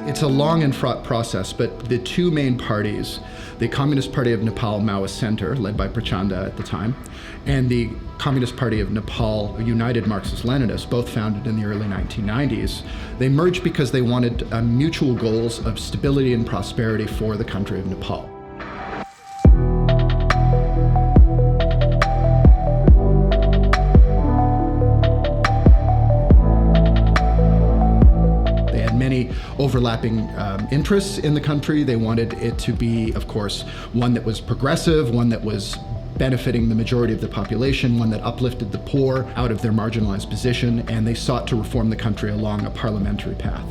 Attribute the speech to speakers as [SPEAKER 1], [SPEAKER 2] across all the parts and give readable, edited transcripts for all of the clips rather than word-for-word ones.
[SPEAKER 1] It's a long and fraught process, but the two main parties, the Communist Party of Nepal Maoist Center, led by Prachanda at the time, and the Communist Party of Nepal United Marxist-Leninists, both founded in the early 1990s, they merged because they wanted mutual goals of stability and prosperity for the country of Nepal. Overlapping interests in the country. They wanted it to be, of course, one that was progressive, one that was benefiting the majority of the population, one that uplifted the poor out of their marginalized position, and they sought to reform the country along a parliamentary path.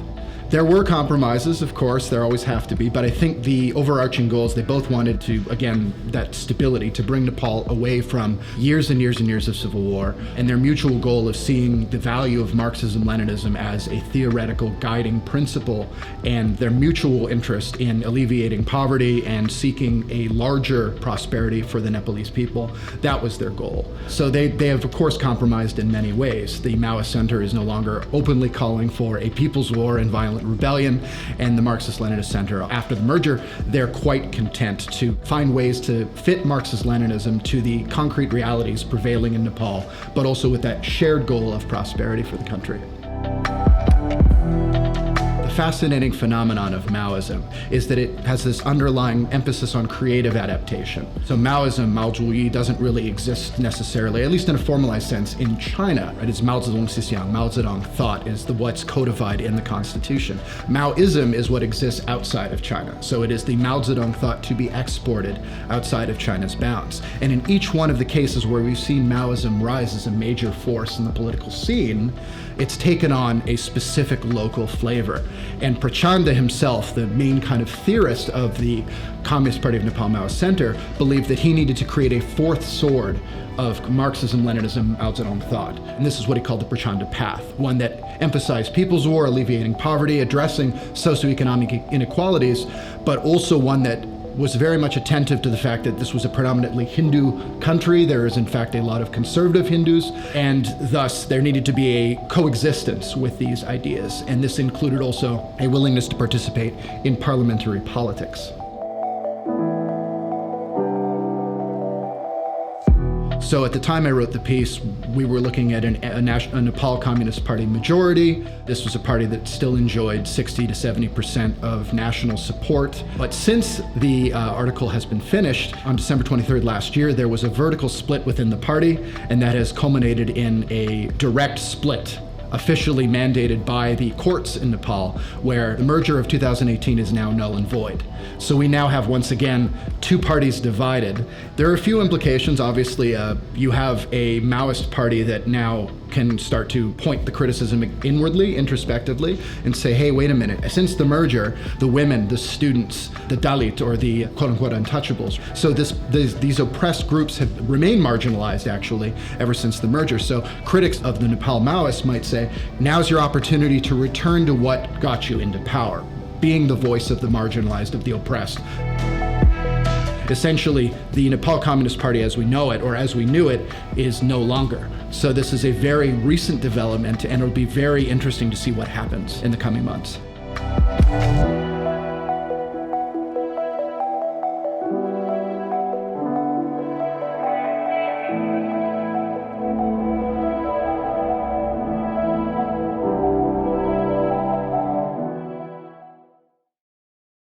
[SPEAKER 1] There were compromises, of course, there always have to be, but I think the overarching goals, they both wanted to, again, that stability, to bring Nepal away from years and years and years of civil war, and their mutual goal of seeing the value of Marxism-Leninism as a theoretical guiding principle, and their mutual interest in alleviating poverty and seeking a larger prosperity for the Nepalese people. That was their goal. So they have, of course, compromised in many ways. The Maoist Center is no longer openly calling for a people's war and violent rebellion, and the Marxist-Leninist Center, after the merger, they're quite content to find ways to fit Marxist-Leninism to the concrete realities prevailing in Nepal, but also with that shared goal of prosperity for the country. The fascinating phenomenon of Maoism is that it has this underlying emphasis on creative adaptation. So Maoism, Maozhuyi, doesn't really exist necessarily, at least in a formalized sense, in China. Right? It's Mao Zedong Xixiang, Mao Zedong thought is what's codified in the constitution. Maoism is what exists outside of China. So it is the Mao Zedong thought to be exported outside of China's bounds. And in each one of the cases where we've seen Maoism rise as a major force in the political scene, it's taken on a specific local flavor. And Prachanda himself, the main kind of theorist of the Communist Party of Nepal Maoist Center, believed that he needed to create a fourth sword of Marxism-Leninism, Mao Zedong thought. And this is what he called the Prachanda path, one that emphasized people's war, alleviating poverty, addressing socioeconomic inequalities, but also one that was very much attentive to the fact that this was a predominantly Hindu country. There is in fact a lot of conservative Hindus, and thus there needed to be a coexistence with these ideas. And this included also a willingness to participate in parliamentary politics. So at the time I wrote the piece, we were looking at a Nepal Communist Party majority. This was a party that still enjoyed 60 to 70% of national support. But since the article has been finished, on December 23rd last year, there was a vertical split within the party, and that has culminated in a direct split, officially mandated by the courts in Nepal, where the merger of 2018 is now null and void. So we now have, once again, two parties divided. There are a few implications. Obviously, you have a Maoist party that now can start to point the criticism inwardly, introspectively, and say, hey, wait a minute, since the merger, the women, the students, the Dalit, or the quote-unquote untouchables, so these oppressed groups have remained marginalized, actually, ever since the merger. So critics of the Nepal Maoists might say, now's your opportunity to return to what got you into power, being the voice of the marginalized, of the oppressed. Essentially, the Nepal Communist Party as we know it, or as we knew it, is no longer. So this is a very recent development, and it'll be very interesting to see what happens in the coming months.